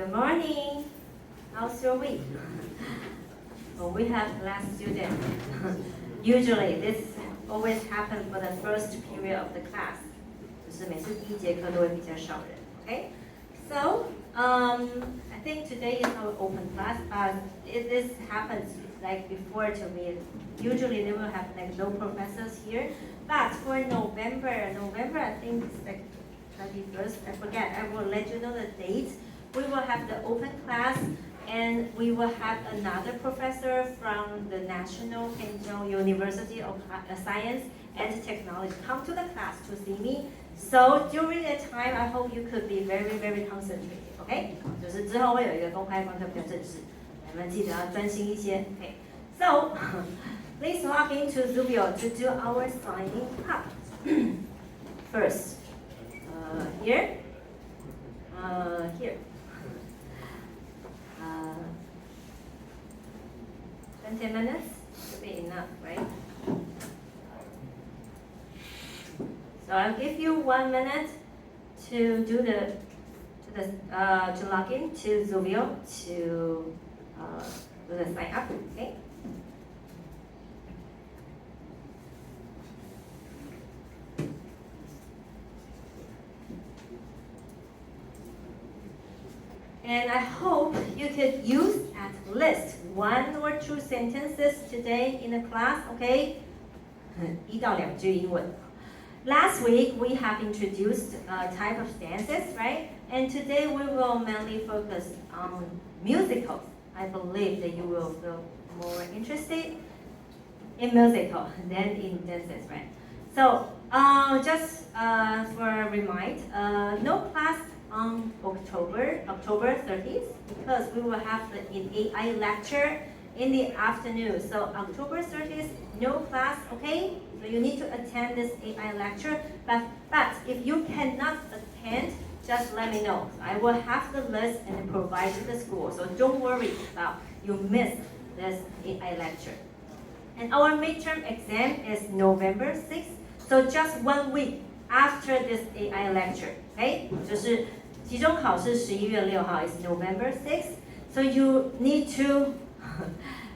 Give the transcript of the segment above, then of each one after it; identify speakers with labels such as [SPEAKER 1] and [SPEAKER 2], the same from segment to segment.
[SPEAKER 1] good morning. How's your week? Well, we have less students. Usually, this always happens for the first period of the class. 就是每次第一节课都会比较少人 Okay? So, I think today is our open class, but this happens like before to me. Usually they will have like no professors here, but for November, I think it's like 31st, I forget, I will let you know the date. We will have the open class and we will have another professor from the National Kenjo University of Science and Technology come to the class to see me. So during that time, I hope you could be very, very concentrated, okay? 就是之后会有一个公开观课比较正式，你们记得要专心一些 okay? So, please log into Zubio to do our signing up. First, here, here. 20 minutes should be enough, right? So I'll give you 1 minute to do to log in to Zubio to do the sign up, okay? And I hope you could use at least 1 or 2 sentences today in the class, okay? 1到2句英文。Last week we have introduced a type of stanzas, right? And today we will mainly focus on musicals. I believe that you will feel more interested in musical than in dances, right? So just for a remind, no class on October 30th because we will have an AI lecture in the afternoon. So October 30th, no class, okay? So you need to attend this AI lecture. But if you cannot attend, just let me know. I will have the list and provide to the school. So don't worry about you miss this AI lecture. And our midterm exam is November 6th. So just 1 week after this AI lecture, okay? 就是期中考试11月6号 is November 6th. So you need to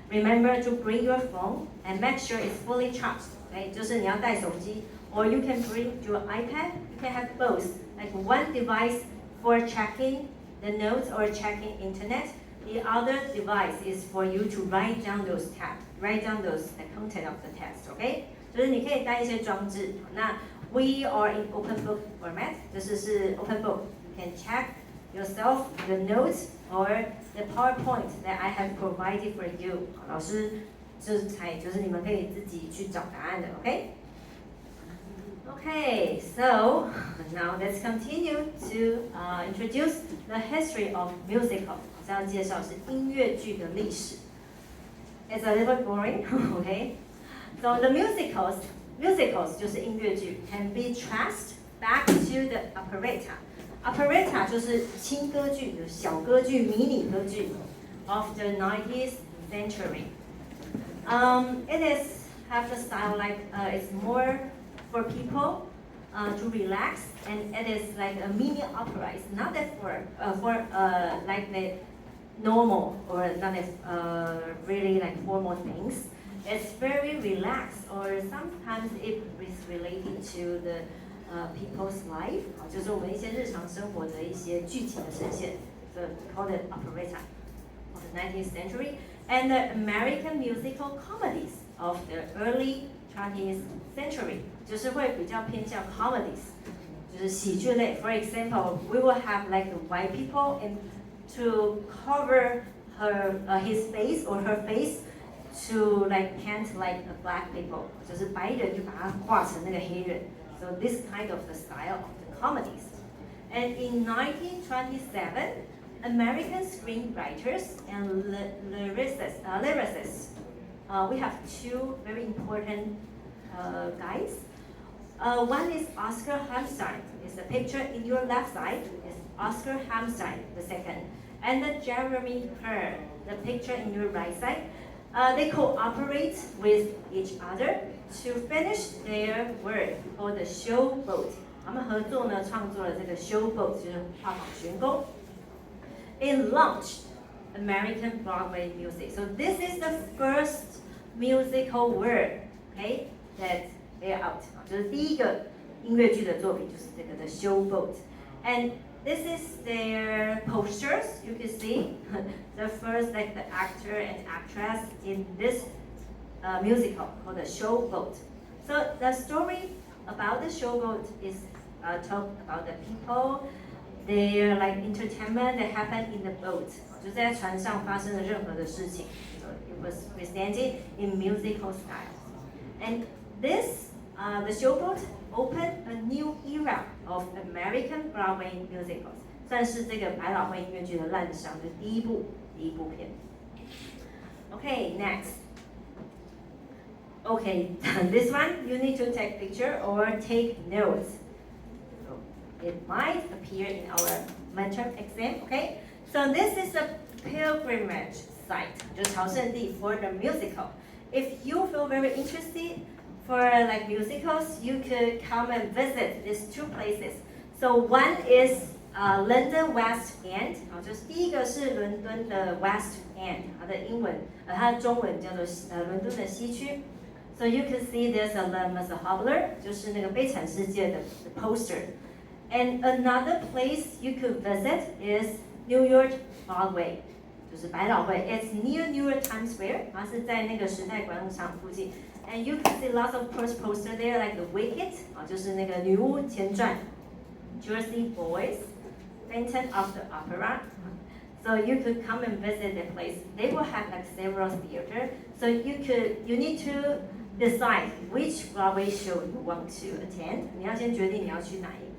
[SPEAKER 1] remember to bring your phone and make sure it's fully charged. Okay? 就是你要带手机 or you can bring your iPad. You can have both. Like one device for checking the notes or checking internet. The other device is for you to write down the content of the text. Okay? 就是你可以带一些装置。那 we are in open book format. 就是 open book. You can check yourself the notes or the PowerPoint that I have provided for you. 老师就是你们可以自己去找答案的 okay? Okay, so now let's continue to introduce the history of musical. 这要介绍是音乐剧的历史。It's a little boring, okay? So the musicals 就是音乐剧 can be traced back to the operetta. Operetta 就是轻歌剧、小歌剧、迷你歌剧 of the 19th century. It is have the style like it's more for people to relax, and it is like a mini opera. It's not that for like the normal or not as really like formal things. It's very relaxed, or sometimes it is related to the people's life. 就是我们一些日常生活的一些具体的呈现。So we call it operetta of the 19th century, and the American musical comedies of the early 20th century. 就是会比较偏向 comedies， 就是喜剧类。For example, we will have like the white people and to cover his face or her face to like paint like a black people， 就是白人就把它画成那个黑人。So this kind of the style of the comedies. And in 1927, American screenwriters and lyricists, we have 2 very important guys. One is Oscar Hammerstein. It's the picture in your left side. Is Oscar Hammerstein, the second. And then Jeremy Kerr, the picture in your right side. They cooperate with each other to finish their work called the Showboat. 他们合作呢，创作了这个 Showboat， 就是画舫悬钩。it launched American Broadway music. So this is the first musical word, okay, that they're out. 就是第一个音乐剧的作品就是这个的 Showboat. And this is their posters. You can see the first like the actor and actress in this musical called the Showboat. So the story about the Showboat is talk about the people, their like entertainment that happened in the boat. 就在船上发生的任何的事情。So it was presented in musical style. And this, the Showboat opened a new era of American Broadway musicals. 算是这个百老汇音乐剧的滥觞的第一部片。Okay, next. Okay, this one you need to take picture or take notes. So it might appear in our midterm exam. Okay, so this is a pilgrimage site, 就是朝圣地 for the musical. If you feel very interested for like musicals, you could come and visit these two places. So one is London West End, 就是第一个是伦敦的 West End， 它的英文它的中文叫做伦敦的西区。So you can see there's a Les Miserables， 就是那个悲惨世界的 poster. And another place you could visit is New York Broadway， 就是百老汇。It's near New York Times Square， 它是在那个时代广场附近。And you can see lots of poster there, like The Wicked， 就是那个女巫前传 ，Jersey Boys，Phantom of the Opera. So you could come and visit the place. They will have like several theaters. So you need to decide which Broadway show you want to attend. 你要先决定你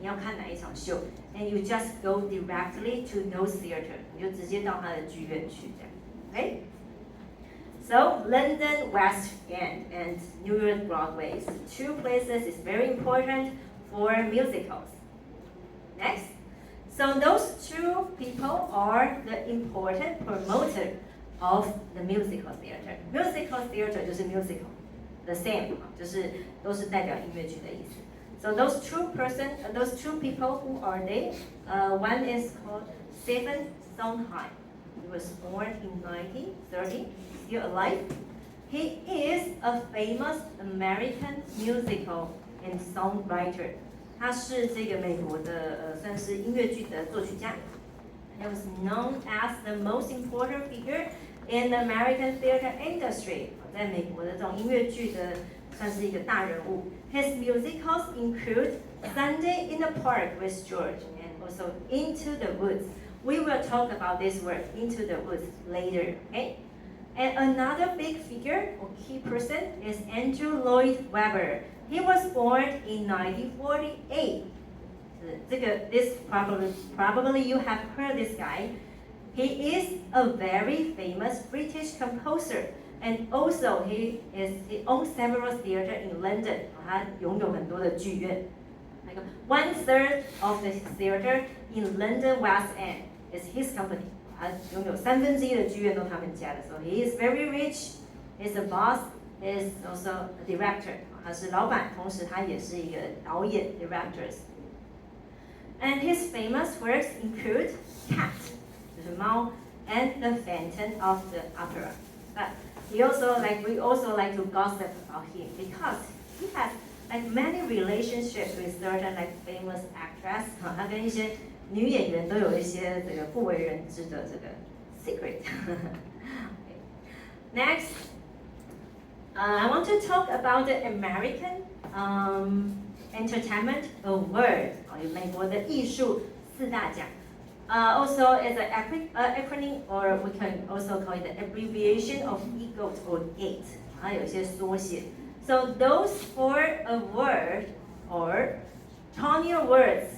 [SPEAKER 1] 要看哪一场秀 ，and you just go directly to those theater. 你就直接到它的剧院去这样 ，okay? So London West End and New York Broadway, two places is very important for musicals. Next, so those two people are the important promoter of the musical theater. Musical theater 就是 musical, the same 就是都是代表音乐剧的意思。So those two people, who are they? One is called Stephen Sondheim. He was born in 1930, still alive. He is a famous American musical and songwriter. 他是这个美国的算是音乐剧的作曲家。He was known as the most important figure in the American theater industry. 在美国的这种音乐剧的算是一个大人物。His musicals include Sunday in the Park with George and also Into the Woods. We will talk about this word, Into the Woods, later. Okay? And another big figure or key person is Andrew Lloyd Webber. He was born in 1948. This probably you have heard this guy. He is a very famous British composer, and also he owns several theaters in London. 他拥有很多的剧院。Like 1/3 of the theater in London West End is his company. 他拥有1/3的剧院都他们家的。So he is very rich. He's a boss. Is also a director. 他是老板，同时他也是一个导演 directors. And his famous works include Cat, 就是猫 and The Phantom of the Opera. But we also like to gossip about him because he has like many relationships with certain like famous actress. 他跟一些女演员都有一些这个不为人知的这个 secret. Next, I want to talk about the American Entertainment Award. 美国的艺术4大奖。Also, it's an acronym, or we can also call it the abbreviation of EGOT or GATE. 它有一些缩写。So those 4 awards are Tony Awards,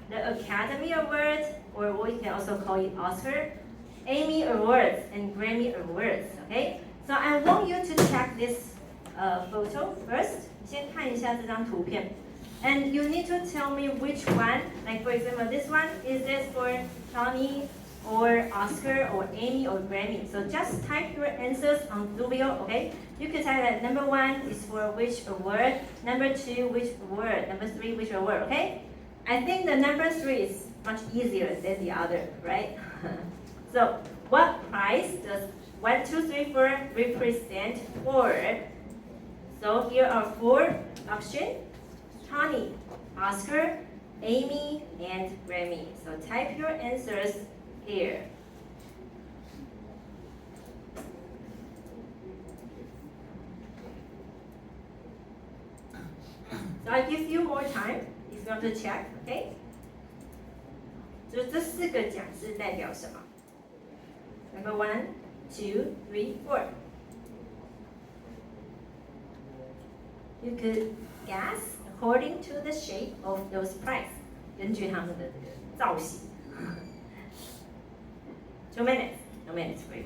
[SPEAKER 1] the Academy Awards, or we can also call it Oscar, Emmy Awards, and Grammy Awards. Okay? So I want you to check this photo first. 先看一下这张图片。And you need to tell me which one, like for example, this one, is this for Tony or Oscar or Emmy or Grammy? So just type your answers on Zubio, okay? You can type that number 1 is for which award, number 2 which award, number 3 which award, okay? I think the number 3 is much easier than the other, right? So what prize does 1, 2, 3, 4 represent for? So here are 4 options: Tony, Oscar, Amy, and Grammy. So type your answers here. So I give you more time if you want to check, okay? 就这4个奖是代表什么 ？Number 1, 2, 3, 4. You could guess according to the shape of those prizes. 根据他们的这个造型。2 minutes, 2 minutes for you.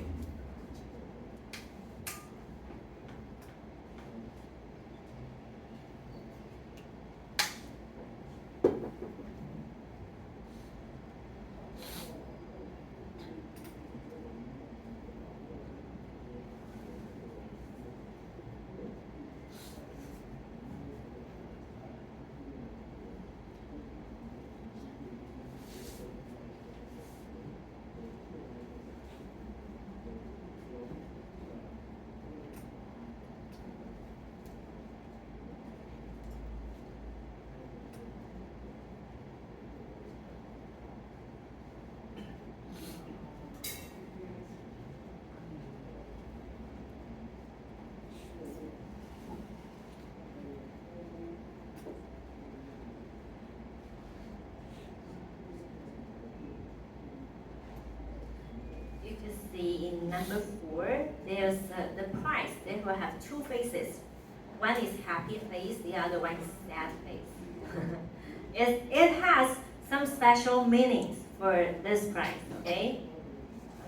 [SPEAKER 1] You can see in number 4, there's the prize. They will have 2 faces. One is happy face, the other one is sad face. it has some special meanings for this prize, okay?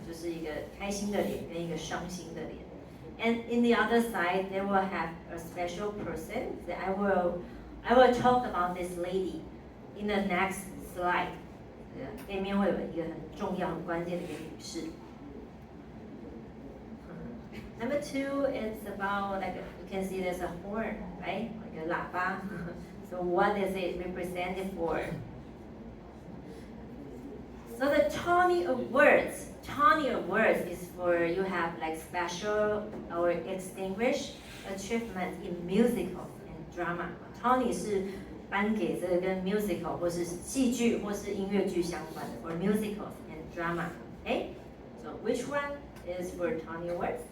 [SPEAKER 1] 就是一个开心的脸跟一个伤心的脸。And in the other side, they will have a special person. That I will talk about this lady in the next slide. 背面会有一个很重要、很关键的一个女士。Number 2 is about, like, you can see there's a horn, right? Like a 喇叭. So what is it represented for? So the Tony Awards is for you have like special or distinguished achievement in musical and drama. Tony 是颁给这个跟 musical 或是戏剧或是音乐剧相关的 for musicals and drama. Okay? So which one is for Tony Awards?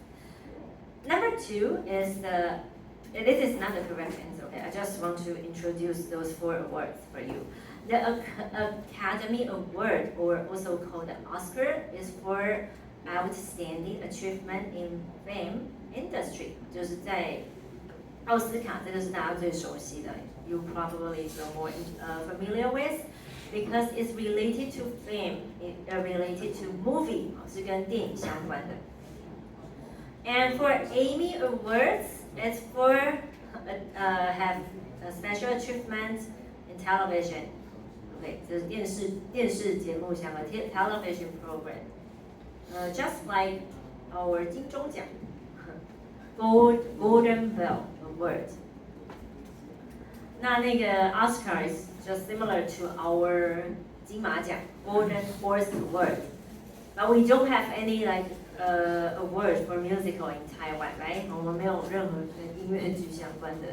[SPEAKER 1] Number 2 is this is not the correct answer, okay? I just want to introduce those 4 awards for you. The Academy Award, or also called the Oscar, is for outstanding achievement in film industry. 就是在奥斯卡，这个是大家最熟悉的 ，you probably feel more familiar with, because it's related to film, related to movie, 是跟电影相关的。And for Emmy Awards, it's for have a special achievement in television. Okay, 这是电视节目相关 television program. Just like our 金钟奖 Golden Bell Award. 那个 Oscar is just similar to our 金马奖 Golden Horse Award. But we don't have any like award for musical in Taiwan, right? 我们没有任何跟音乐剧相关的。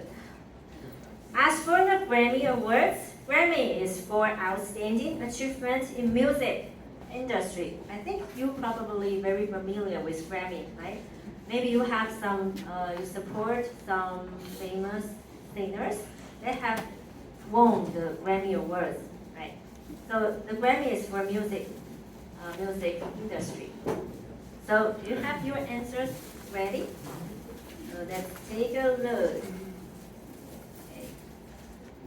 [SPEAKER 1] As for the Grammy Awards, Grammy is for outstanding achievement in music industry. I think you probably very familiar with Grammy, right? Maybe you have some, you support some famous singers that have won the Grammy Awards, right? So the Grammy is for music industry. So do you have your answers ready? So let's take a look. Okay.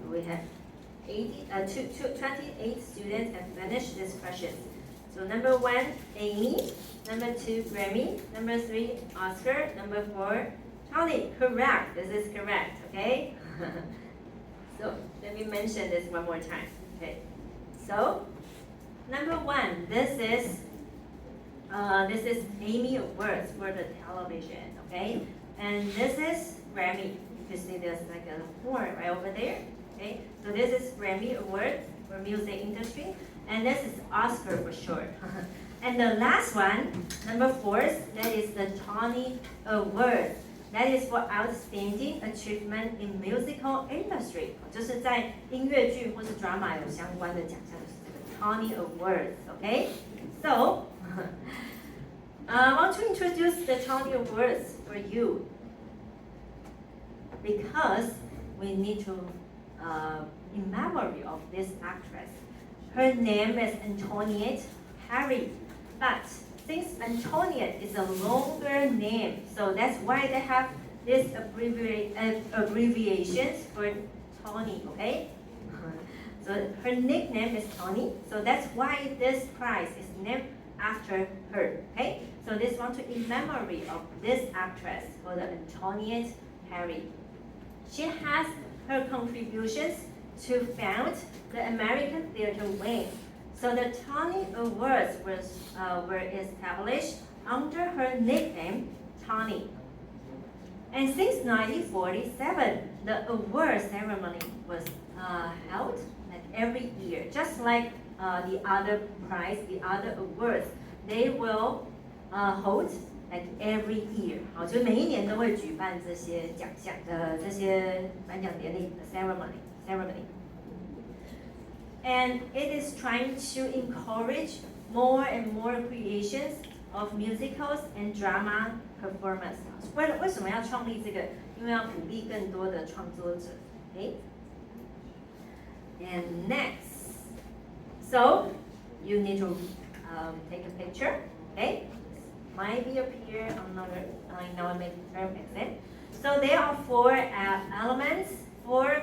[SPEAKER 1] We have 28 students have finished this question. So number 1, Amy. Number 2, Grammy. Number 3, Oscar. Number 4, Tony. Correct. This is correct. Okay. So let me mention this one more time. Okay. So number 1, this is Emmy Awards for the television. Okay. And this is Grammy. You can see there's like a horn right over there. Okay, so this is Grammy Award for music industry, and this is Oscar for short. And the last one, number 4, that is the Tony Award. That is for outstanding achievement in musical industry. 就是在音乐剧或是 drama 有相关的奖项，就是这个 Tony Awards. Okay? So, I want to introduce the Tony Awards for you because we need to, in memory of this actress. Her name is Antoniette Harry, but since Antoniette is a longer name, so that's why they have this abbreviations for Tony, okay? So her nickname is Tony, so that's why this prize is named after her, okay? So this one to in memory of this actress called Antoniette Harry. She has her contributions to found the American theater wing. So the Tony Awards were established under her nickname, Tony. And since 1947, the award ceremony was held like every year, just like the other prize, the other awards, they will hold like every year. 好，就每一年都会举办这些奖项的这些颁奖典礼的 ceremony. And it is trying to encourage more and more creations of musicals and drama performance. 为什么要创立这个？因为要鼓励更多的创作者。Okay. And next, so you need to take a picture. Okay. Might be up here. I'm not. I know I make it. So there are four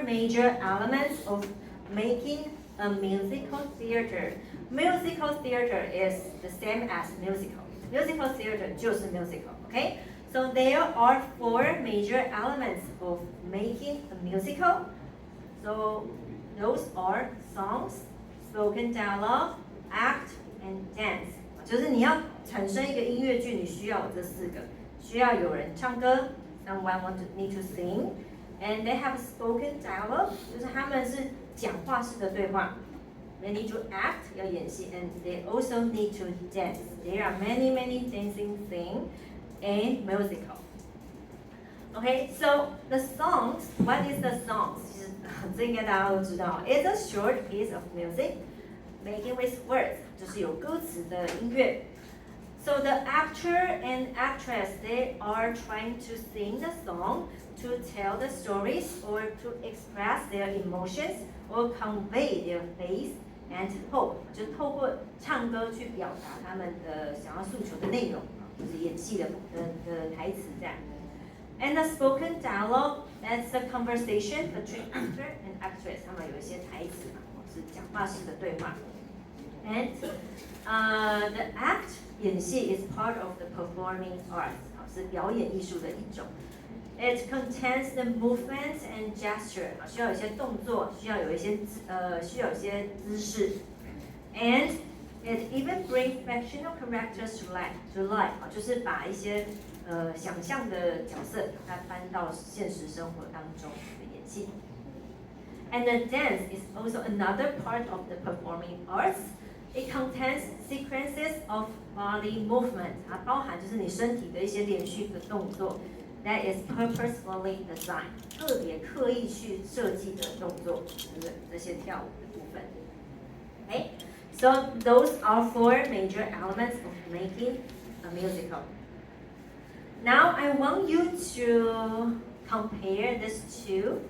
[SPEAKER 1] major elements of making a musical theater. Musical theater is the same as musical. Musical theater 就是 musical, okay? So there are 4 major elements of making a musical. So those are songs, spoken dialogue, act, and dance. 就是你要产生一个音乐剧，你需要有这4个，需要有人唱歌 ，someone need to sing, and they have spoken dialogue， 就是他们是讲话式的对话。They need to act， 要演戏 ，and they also need to dance. There are many dancing things in musical. Okay, so the songs, what is the songs? 这应该大家都知道 ，It's a short piece of music, making with words， 就是有歌词的音乐。So the actor and actress, they are trying to sing the song to tell the stories or to express their emotions or convey their faith and hope. 就透过唱歌去表达他们的想要诉求的内容，就是演戏的台词这样。And the spoken dialogue, that's the conversation between actor and actress. 他们有一些台词嘛，是讲话式的对话。And the act 演戏 is part of the performing arts， 是表演艺术的一种。It contains the movements and gesture， 需要有一些动作，需要有一些姿势。And it even brings fictional characters to life， 就是把一些想象的角色它搬到现实生活当中的演戏。And the dance is also another part of the performing arts. It contains sequences of body movement， 它包含就是你身体的一些连续的动作。That is purposefully designed， 特别刻意去设计的动作，这些跳舞的部分。Okay, so those are 4 major elements of making a musical. Now I want you to compare these 2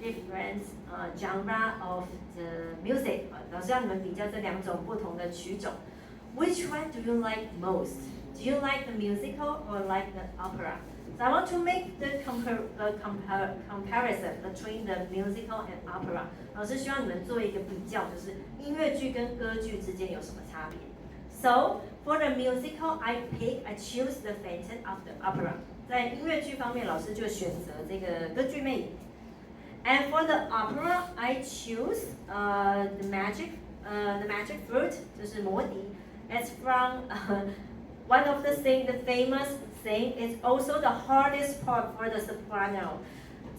[SPEAKER 1] different genre of the music. 老师让你们比较这2种不同的曲种。Which one do you like most? Do you like the musical or like the opera? So I want to make the comparison between the musical and opera. 老师希望你们做一个比较，就是音乐剧跟歌剧之间有什么差别。So for the musical, I choose the Phantom of the Opera. 在音乐剧方面，老师就选择这个歌剧魅影。And for the opera, I choose the magic flute, 就是魔笛。It's from one of the famous thing is also the hardest part for the soprano.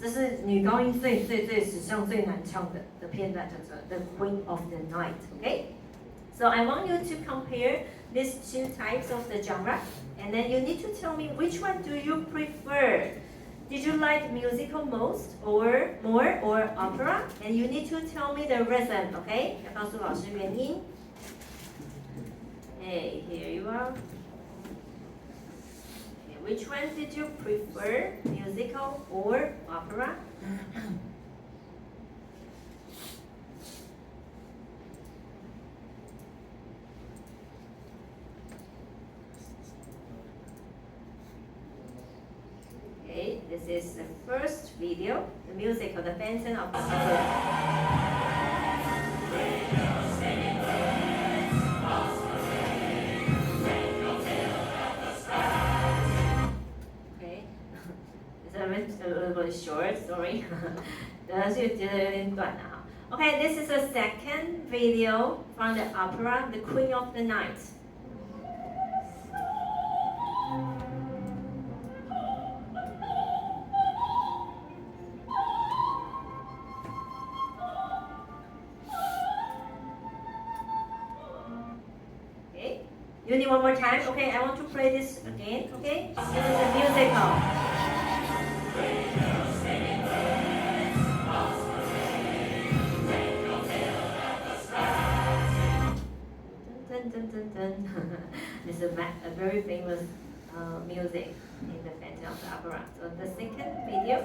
[SPEAKER 1] 这是女高音最史上最难唱的片段，叫做 The Queen of the Night. Okay, So I want you to compare these two types of the genre, and then you need to tell me which one do you prefer. Did you like musical most or more or opera? And you need to tell me the reason, okay? 要告诉老师原因。Hey, here you are. Okay, which one did you prefer, musical or opera? Okay, this is the first video, the music of the Phantom of the Opera. Okay, it's a little bit short, sorry. 是觉得有点短啊。Okay, this is the second video from the opera, The Queen of the Night. You need one more time? Okay, I want to play this again, okay? This is a musical. Dun, dun, dun, dun, dun. This is a very famous music in the Phantom of the Opera. So the second video,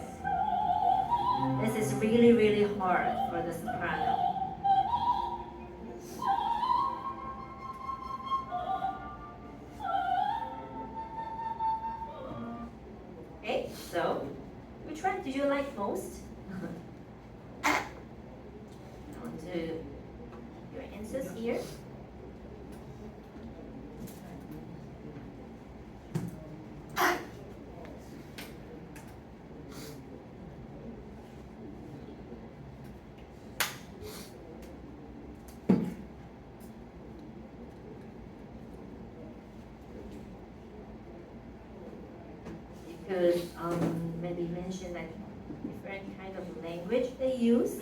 [SPEAKER 1] this is really, really hard for the soprano. Okay, so which one do you like most? I want to your answers here. Could maybe mention like different kind of language they use.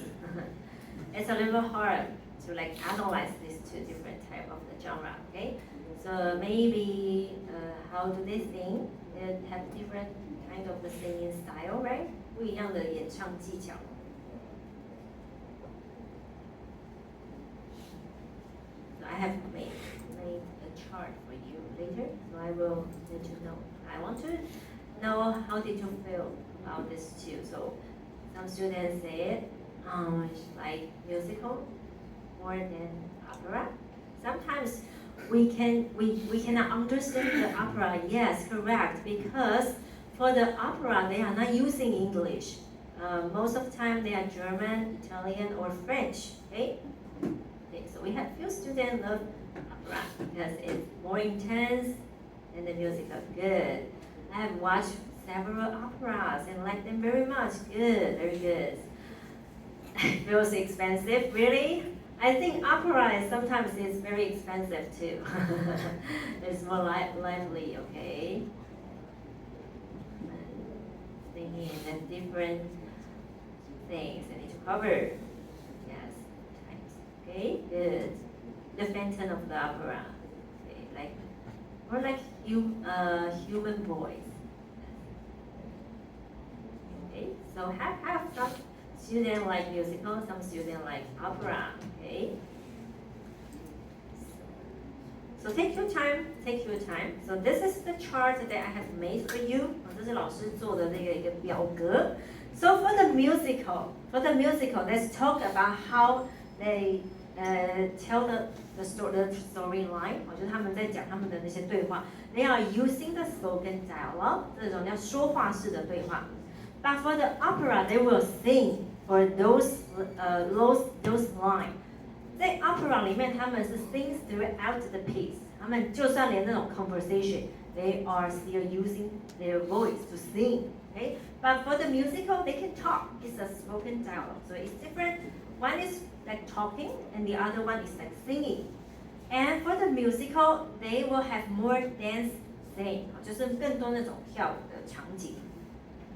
[SPEAKER 1] It's a little hard to like analyze these two different type of the genre. Okay, so maybe how do they sing? They have different kind of the singing style, right? 不一样的演唱技巧。So I have made a chart for you later, so I will let you know. I want to know how did you feel about this too. So some students said it's like musical more than opera. Sometimes we cannot understand the opera. Yes, correct, because for the opera they are not using English. Most of the time they are German, Italian, or French. Okay, so we have few students love opera because it's more intense and the music is good. I have watched several operas and like them very much. Good, very good. It feels expensive, really? I think opera is sometimes is very expensive too. It's more lively, okay? Singing and different things I need to cover. Yes, times. Okay, good. The Phantom of the Opera. Okay, like more like human voice. Okay, so have some students like musical, some students like opera. Okay. So take your time, take your time. So this is the chart that I have made for you. 这是老师做的那个一个表格。So for the musical, let's talk about how they tell the storyline. 就是他们在讲他们的那些对话。They are using the spoken dialogue， 这种叫说话式的对话。But for the opera, they will sing for those lines. 在 opera 里面，他们是 sing throughout the piece. 他们就算连那种 conversation, they are still using their voice to sing. Okay? But for the musical, they can talk. It's a spoken dialogue, so it's different. One is like talking, and the other one is like singing. And for the musical, they will have more dance scene, 就是更多那种跳舞的场景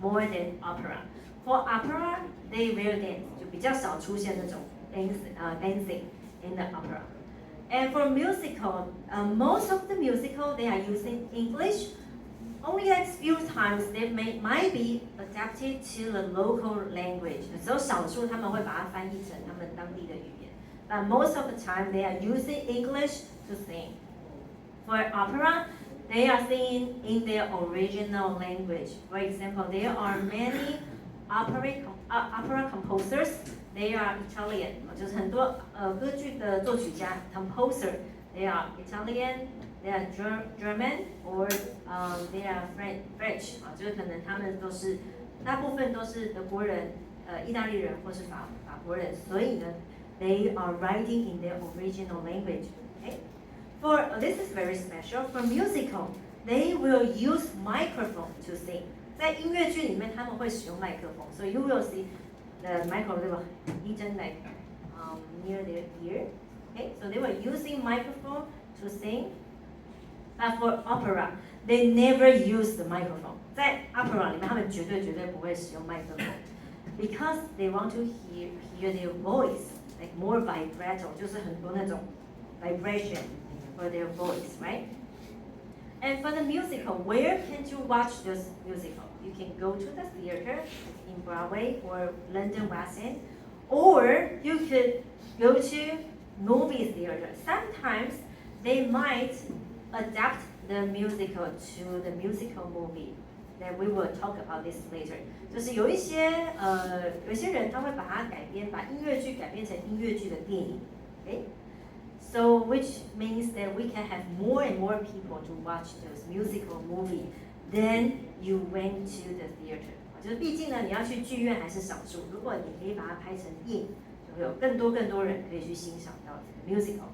[SPEAKER 1] more than opera. For opera, they will dance, 就比较少出现那种dancing in the opera. And for musical, most of the musical they are using English. Only a few times they might be adapted to the local language. 有时候少数他们会把它翻译成他们当地的语言。But most of the time they are using English to sing. For opera, they are singing in their original language. For example, there are many opera composers. They are Italian， 就是很多歌剧的作曲家 composer. They are Italian, they are German, or they are French， 就是可能他们都是大部分都是德国人、意大利人或是法国人，所以呢 ，they are writing in their original language. Okay? For this is very special. For musical, they will use microphone to sing. 在音乐剧里面，他们会使用麦克风，所以 you will see the microphone hidden like near their ear. Okay, so they were using microphone to sing. But for opera, they never use the microphone. 在 opera 里面，他们绝对不会使用麦克风 ，because they want to hear their voice like more vibrato， 就是很多那种 vibration for their voice, right? And for the musical, where can you watch this musical? You can go to the theater in Broadway or London West End, or you could go to movie theater. Sometimes they might adapt the musical to the musical movie. That we will talk about this later. 就是有一些人他会把它改编，把音乐剧改编成音乐剧的电影。Okay? So which means that we can have more and more people to watch those musical movie than you went to the theater. 就是毕竟呢，你要去剧院还是少数。如果你可以把它拍成电影，就会有更多人可以去欣赏到这个 musical.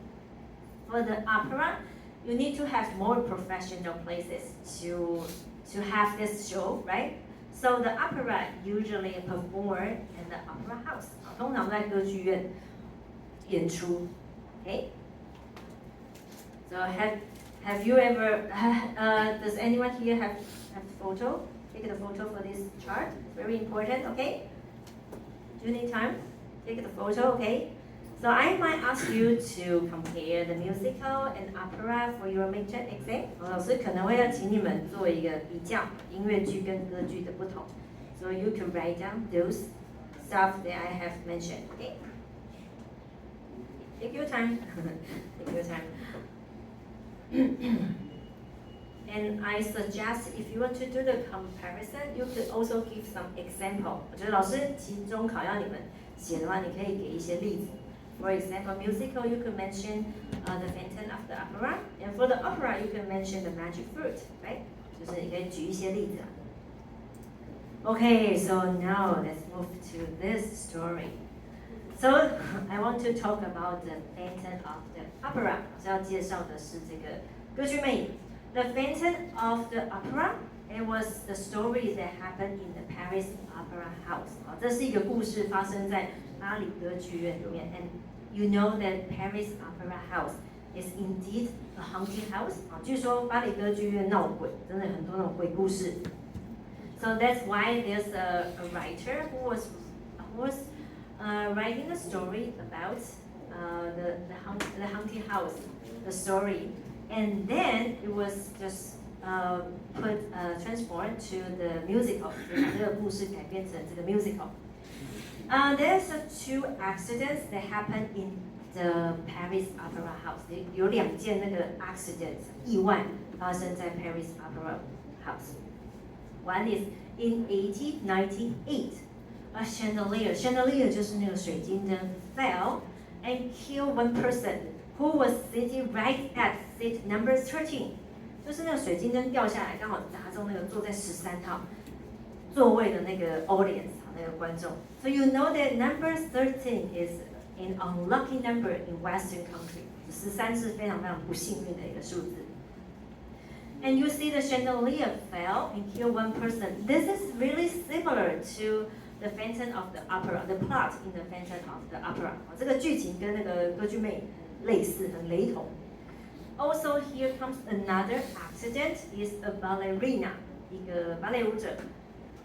[SPEAKER 1] For the opera, you need to have more professional places to have this show, right? So the opera usually perform in the opera house. 通常在歌剧院演出。Okay. So have you ever? Does anyone here have photo? Take the photo for this chart. Very important. Okay. Do you need time? Take the photo. Okay. So I might ask you to compare the musical and opera for your midterm exam. 老师可能会要请你们做一个比较，音乐剧跟歌剧的不同。So you can write down those stuff that I have mentioned. Okay. Take your time. Take your time. And I suggest if you want to do the comparison, you could also give some example. 我觉得老师期中考要你们写的话，你可以给一些例子。For example, musical, you could mention the Phantom of the Opera, and for the opera, you can mention the Magic Flute, right? 就是你可以举一些例子。Okay, so now let's move to this story. So I want to talk about the Phantom of the Opera. 我要介绍的是这个歌剧魅影。The Phantom of the Opera, it was the story that happened in the Paris Opera House. 这是一个故事发生在巴黎歌剧院里面。And you know that Paris Opera House is indeed a haunted house. 据说巴黎歌剧院闹鬼，真的很多那种鬼故事。So that's why there's a writer who was writing a story about the haunted house, the story, and then it was just transformed to the musical. 这个故事改编成这个 musical. There's two accidents that happened in the Paris Opera House. 有两件那个 accidents 意外发生在 Paris Opera House. One is in 1898, a chandelier 就是那个水晶灯 fell and killed one person who was sitting right at seat number 13. 就是那个水晶灯掉下来，刚好砸中那个坐在13号座位的那个 audience 那个观众。So you know that number 13 is an unlucky number in Western country. 13是非常不幸运的一个数字。And you see the chandelier fell and killed one person. This is really similar to the Phantom of the Opera, the plot in the Phantom of the Opera. 这个剧情跟那个歌剧魅类似，很雷同。Also, here comes another accident. Is a ballerina, 一个芭蕾舞者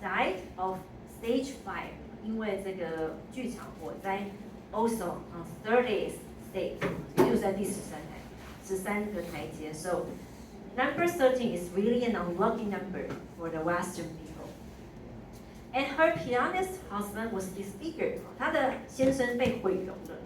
[SPEAKER 1] died of stage fire. 因为这个剧场火灾 also on 30th state，就在第13个台阶。So number 13 is really an unlucky number for the Western people. And her pianist husband was disfigured. 她的先生被毁容了。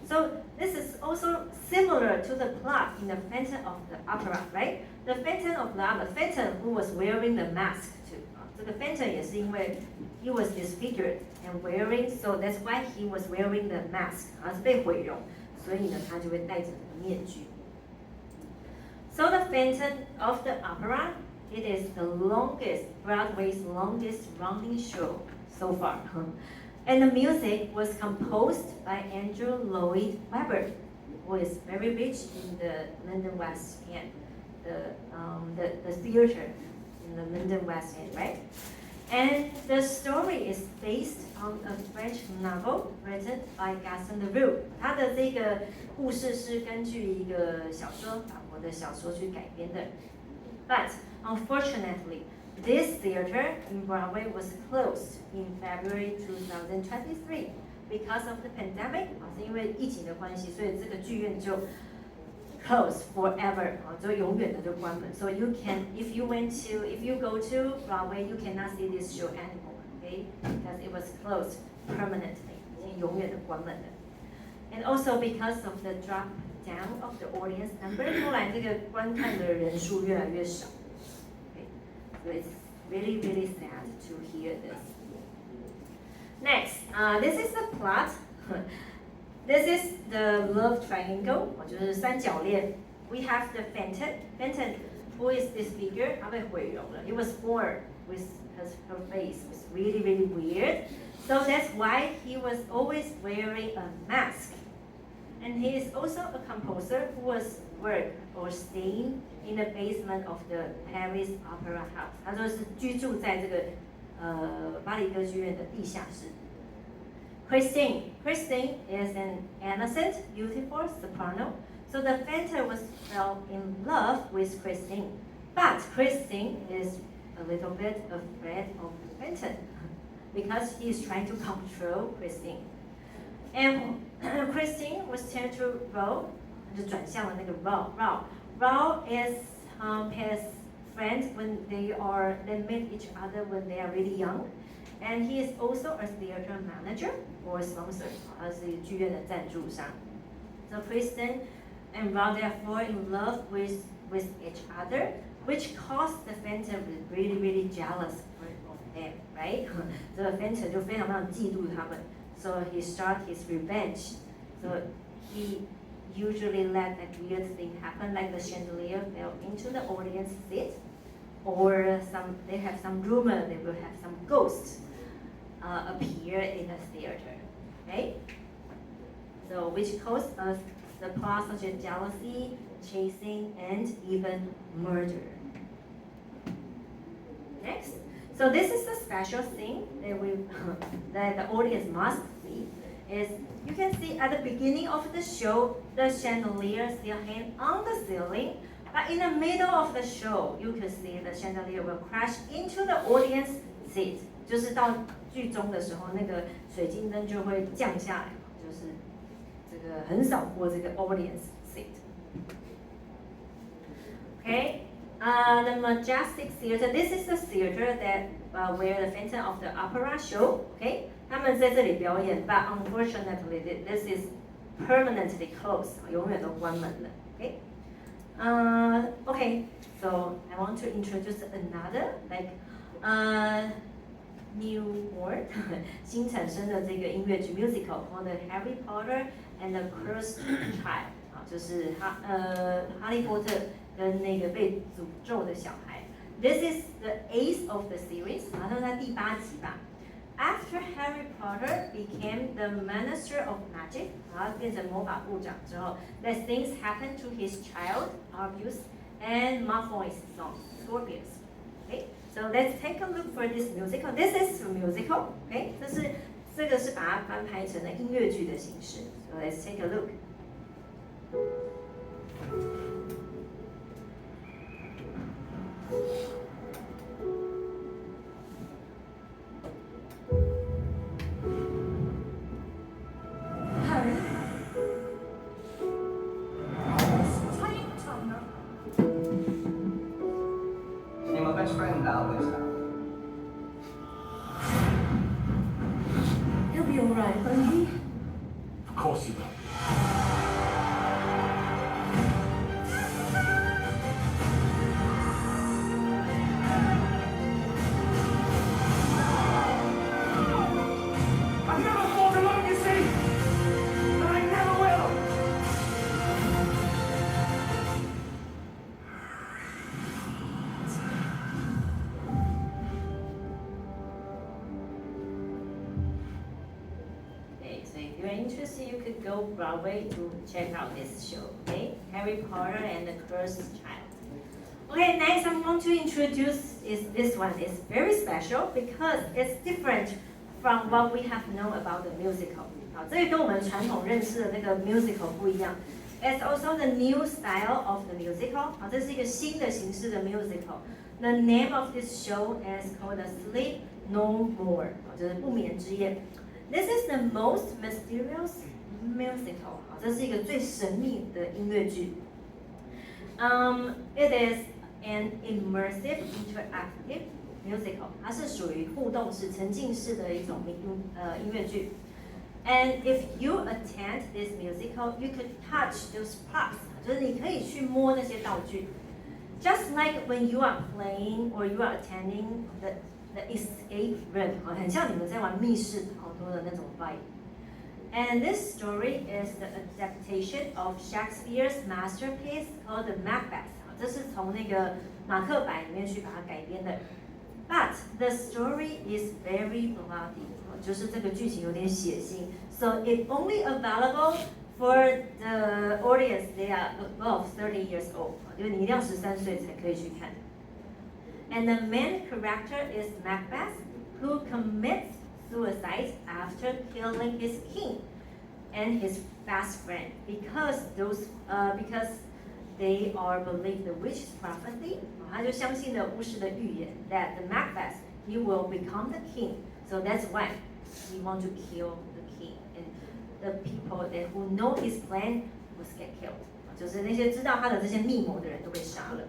[SPEAKER 1] So this is also similar to the plot in the Phantom of the Opera, right? The Phantom of the Opera, Phantom who was wearing the mask too. 这个 Phantom 也是因为 he was disfigured and wearing, so that's why he was wearing the mask. 是被毁容，所以呢他就会戴着这个面具。So the Phantom of the Opera, it is the longest, Broadway's longest running show so far. And the music was composed by Andrew Lloyd Webber, who is very rich in the London West End, the theater in the London West End, right? And the story is based on a French novel written by Gaston Leroux. 它的这个故事是根据一个小说，法国的小说去改编的。But unfortunately, this theater in Broadway was closed in February 2023 because of the pandemic. 是因为疫情的关系，所以这个剧院就 closed forever. 就永远的就关门。So you can, if you go to Broadway, you cannot see this show anymore, okay? Because it was closed permanently. 已经永远的关门了。And also because of the drop down of the audience number, 后来这个观看的人数越来越少。So it's really, really sad to hear this. Next, this is the plot. This is the love triangle, 就是三角恋。We have the Phantom, who is disfigured, 她被毁容了。It was born with her face was really, really weird. So that's why he was always wearing a mask. And he is also a composer who was work or staying in the basement of the Paris Opera House. 他说是居住在这个巴黎歌剧院的地下室。Christine is an innocent, beautiful soprano. So the Phantom fell in love with Christine, but Christine is a little bit afraid of the Phantom because he is trying to control Christine. And Christine was turned to Raoul, 就转向了那个 Raoul. Raoul is his friends when they meet each other when they are really young, and he is also a theater manager or sponsor. 他是剧院的赞助商。So Christine and Raoul they fall in love with each other, which caused the Phantom to be really, really jealous of them, right? 这个 Phantom 就非常嫉妒他们。So he started his revenge. So he usually let that weird thing happen, like the chandelier fell into the audience seat, or they have some rumor they will have some ghosts appear in the theater, okay? So which caused us the plot such as jealousy, chasing, and even murder. Next. So this is the special thing that the audience must see. Is you can see at the beginning of the show, the chandelier still hang on the ceiling, but in the middle of the show, you can see the chandelier will crash into the audience seat. 就是到剧中的时候，那个水晶灯就会降下来，就是这个横扫过这个 audience seat. Okay. The Majestic Theater. This is the theater that where the Phantom of the Opera show. Okay, 他们在这里表演 but unfortunately this is permanently closed. 永远都关门了。Okay. Okay. So I want to introduce another newborn 新产生的这个音乐剧 musical called the Harry Potter and the Cursed Child. 就是哈利波特跟那个被诅咒的小孩。This is the 8th of the series， 好像在第8集吧。After Harry Potter became the Minister of Magic， 然后变成魔法部长之后 that things happened to his child, Argus, and Malfoy's son, Scorpius. Okay, so let's take a look for this musical. This is a musical. Okay， 这个是把它翻拍成了音乐剧的形式。So let's take a look. Harry, He'll be alright, won't he?
[SPEAKER 2] Of course you will. I never fought alone, you see! And I never will!
[SPEAKER 1] Okay, so if you're interested, you could go Broadway to check out this show, okay? Harry Potter and the Cursed Child. Okay, next I'm going to introduce is this one. It's very special because it's different from what we have known about the musical. 好，这个跟我们传统认识的那个 musical 不一样。It's also the new style of the musical. 好，这是一个新的形式的 musical. The name of this show is called Sleep No More. 好，就是不眠之夜。This is the most mysterious musical. 好，这是一个最神秘的音乐剧。It is an immersive interactive musical. 它是属于互动式、沉浸式的一种音乐剧。And if you attend this musical, you could touch those props. 就是你可以去摸那些道具。Just like when you are playing or you are attending the escape room. 很像你们在玩密室逃脱的那种 vibe. And this story is the adaptation of Shakespeare's masterpiece called The Macbeth. 这是从那个马克白里面去把它改编的。But the story is very bloody. 就是这个剧情有点血腥。So it only available for the audience they are above 30 years old. 就是你一定要13岁才可以去看。And the main character is Macbeth, who commits suicide after killing his king and his best friend because they are believed the witch's prophecy. 他就相信了巫师的预言 that the Macbeth he will become the king. So that's why he want to kill the king, and the people who know his plan will get killed. 就是那些知道他的这些密谋的人都被杀了。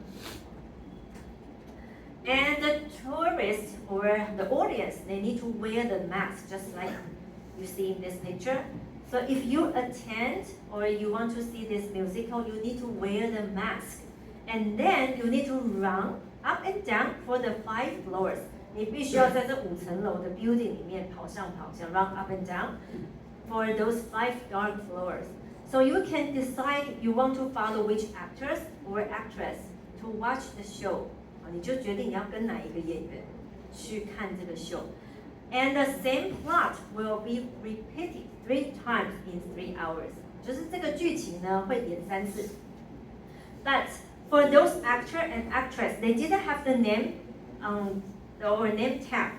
[SPEAKER 1] And the tourists or the audience, they need to wear the mask, just like you see in this picture. So if you attend or you want to see this musical, you need to wear the mask. And then you need to run up and down for the 5 floors. 你必须要在这5层楼的 building 里面跑上跑下 run up and down for those 5 dark floors. So you can decide you want to follow which actors or actress to watch the show. 你就决定你要跟哪一个演员去看这个秀。And the same plot will be repeated 3 times in 3 hours. 就是这个剧情呢会演3次。But for those actor and actress, they didn't have the name or name tag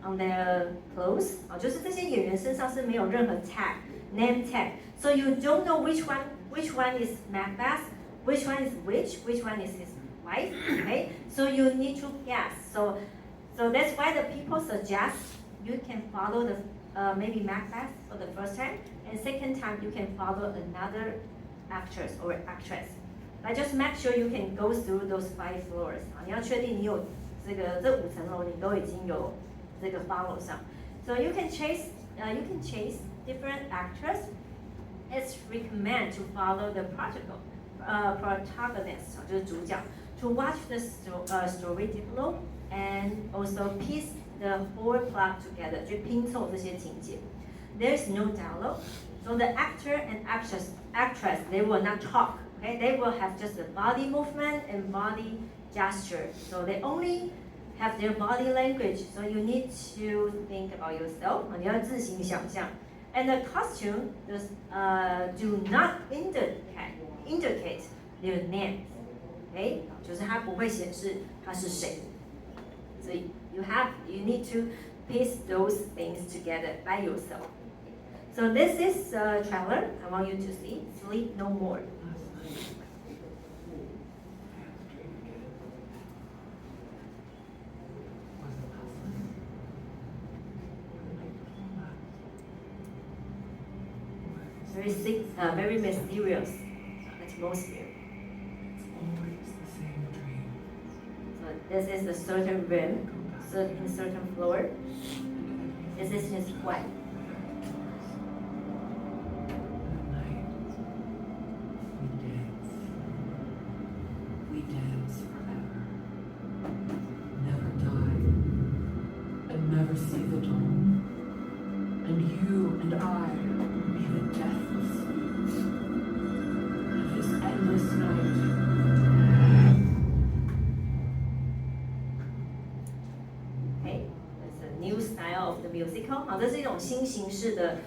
[SPEAKER 1] on their clothes. 就是这些演员身上是没有任何 name tag. So you don't know which one is Macbeth, which one is which one is his wife. Okay, so you need to guess. So that's why the people suggest you can follow the maybe Macbeth for the first time, and second time you can follow another actress or actress. But just make sure you can go through those 5 floors. 你要确定你有这5层楼你都已经有这个 follow 上。So you can chase different actors. It's recommend to follow the protagonist 就是主角 to watch the story develop and also piece the whole plot together 去拼凑这些情节。There's no dialogue, so the actor and actress they will not talk. Okay, they will have just the body movement and body gesture. So they only have their body language. So you need to think about yourself. 你要自行想象。And the costume do not indicate their names. Okay, 就是它不会显示它是谁。So you need to piece those things together by yourself. So this is a trailer. I want you to see Sleep No More. Very mysterious atmosphere.
[SPEAKER 2] It's always the same dream.
[SPEAKER 1] So This is a certain room, in certain floor. This is his wife.
[SPEAKER 3] We dance forever, never die, and never see the dawn. And you and I be the deathless sweet of this endless night.
[SPEAKER 1] Okay, it's a new style of the musical. 好，这是一种新形式的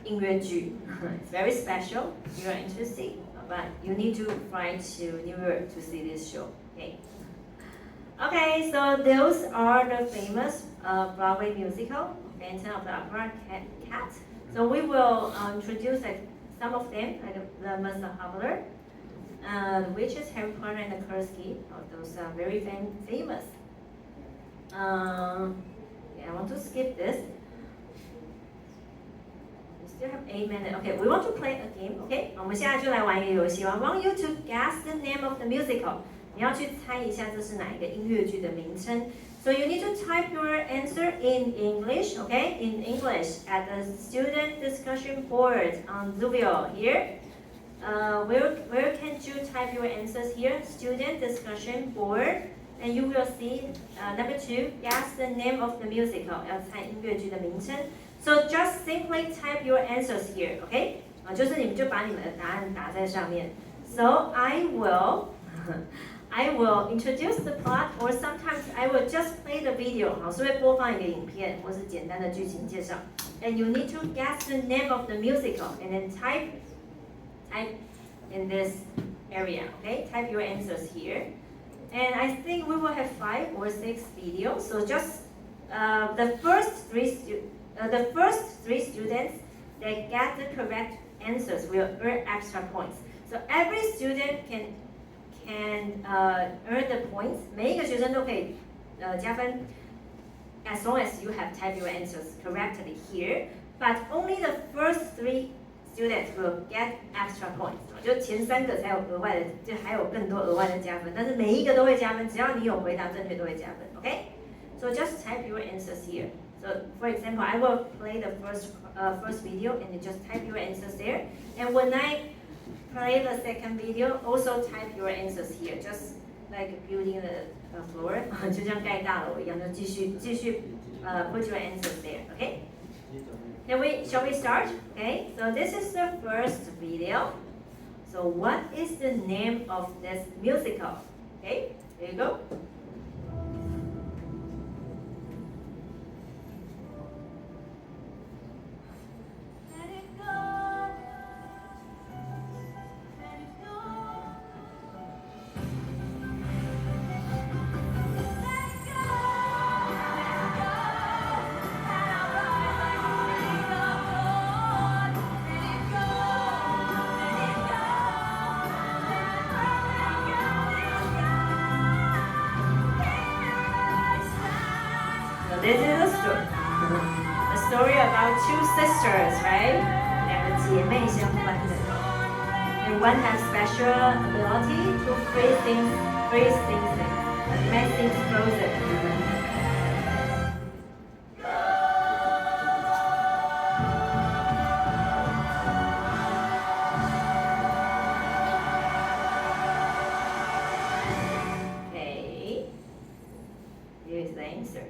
[SPEAKER 1] 音乐剧。It's very special. If you are interested, but you need to fly to New York to see this show. Okay. Okay, so those are the famous Broadway musical, Phantom of the Opera, Cat. So we will introduce some of them, like the most popular, which is Harry Potter and the Cursed Key. Those are very famous. Yeah, I want to skip this. We still have 8 minutes. Okay, we want to play a game. Okay, 我们现在就来玩一个游戏。I want you to guess the name of the musical. 你要去猜一下这是哪一个音乐剧的名称。So you need to type your answer in English, okay? In English at the student discussion board on Zuvio here. Where can you type your answers here? Student discussion board. And you will see number 2, guess the name of the musical. 要猜音乐剧的名称。So just simply type your answers here, okay? 就是你们就把你们的答案打在上面。So I will introduce the plot, or sometimes I will just play the video. 好，是会播放一个影片，或是简单的剧情介绍。And you need to guess the name of the musical, and then type in this area, okay? Type your answers here. And I think we will have 5 or 6 videos. So just the first three students that get the correct answers will earn extra points. So every student can earn the points. 每一个学生都可以加分 as long as you have typed your answers correctly here. But only the first 3 students will get extra points. 就前3个才有额外的，就还有更多额外的加分。但是每一个都会加分，只要你有回答正确都会加分。Okay? So just type your answers here. So for example, I will play the first video, and you just type your answers there. And when I play the second video, also type your answers here, just like building the floor. 就像盖大楼一样，就继续put your answers there. Okay? Shall we start? Okay, so this is the first video. So what is the name of this musical? Okay, there you go. Let it go. Let it go. Let it go. And I'll ride like a wing of dawn. Let it go. Let it go. Let it go. Here I stand. So this is a story. A story about 2 sisters, right? 2个姐妹相关的。And one has special ability to freeze things, make things frozen. Okay, here's the answer.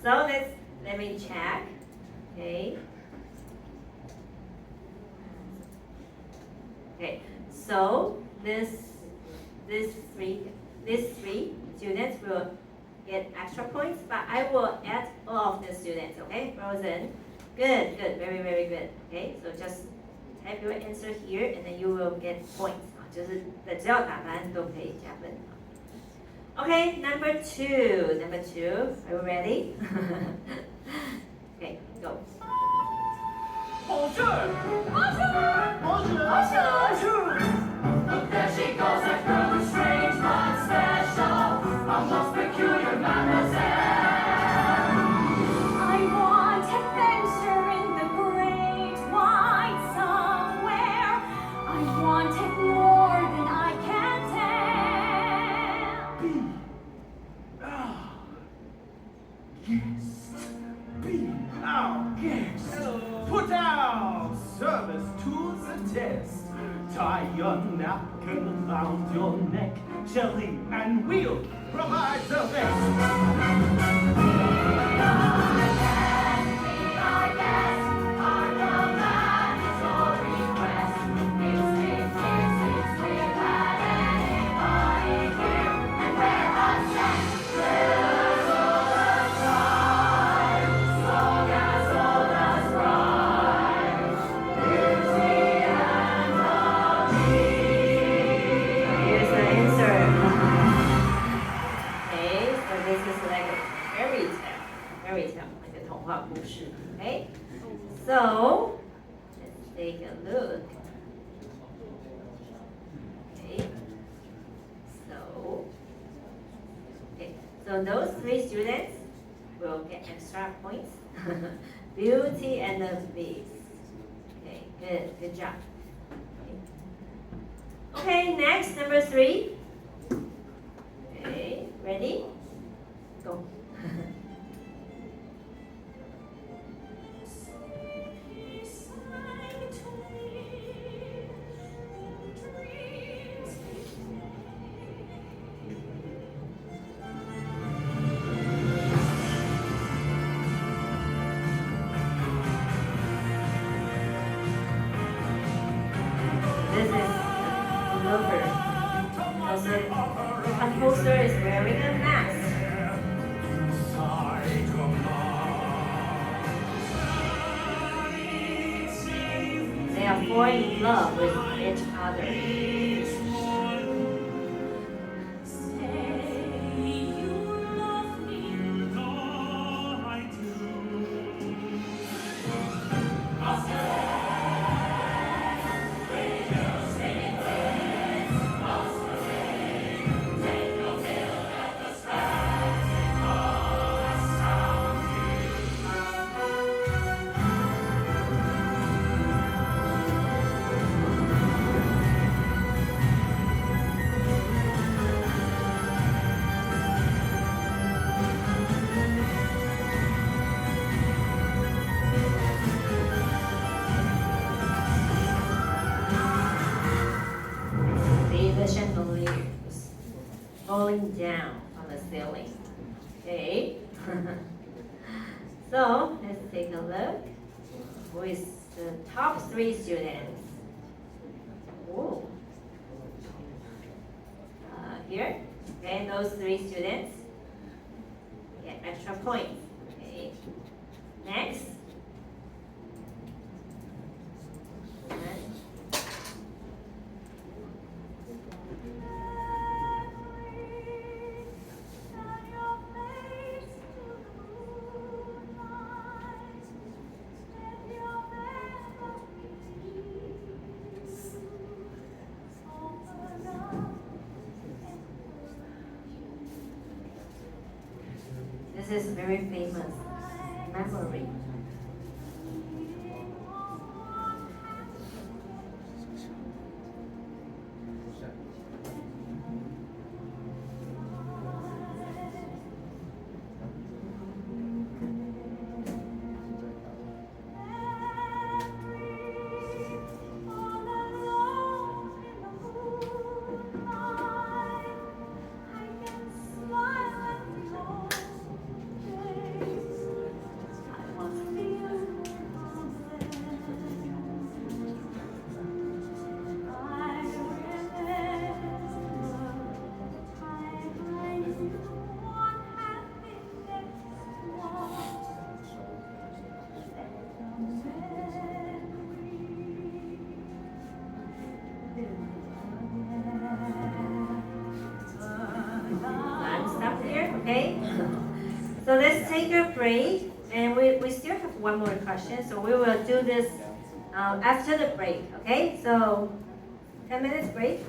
[SPEAKER 1] So let me check. Okay. Okay, so these three students will get extra points, but I will add all of the students, okay? Frozen. Good, very, very good. Okay, so just type your answer here, and then you will get points. 就是只要打答案都可以加分。Okay, number two. Are you ready? Okay, go.
[SPEAKER 2] Bonjour!
[SPEAKER 4] Bonjour!
[SPEAKER 2] Bonjour!
[SPEAKER 4] Bonjour!
[SPEAKER 2] There she goes, a girl who's strange but special, a most peculiar mademoiselle.
[SPEAKER 4] I want adventure in the great wide somewhere. I want it more than I can tell.
[SPEAKER 2] twist. Tie your napkin around your neck, Shelly, and we'll provide the best.
[SPEAKER 1] Here's the answer. Okay, so this is like a fairy tale, like a 童话故事. Okay, so let's take a look. Okay, so those 3 students will get extra points. Beauty and the Beast. Okay, good job. Okay, next, number 3. Okay, ready? Go. This is Lover. Also, the composer is wearing a mask. They are falling in love with each other. See the chandeliers falling down from the ceiling. Okay. So let's take a look. Who is the top 3 students? Whoa. Here. Okay, those 3 students get extra points. Okay. Next. This is very famous memory. Stop here, okay? So let's take a break, and we still have one more question, so we will do this after the break, okay? So 10 minutes break.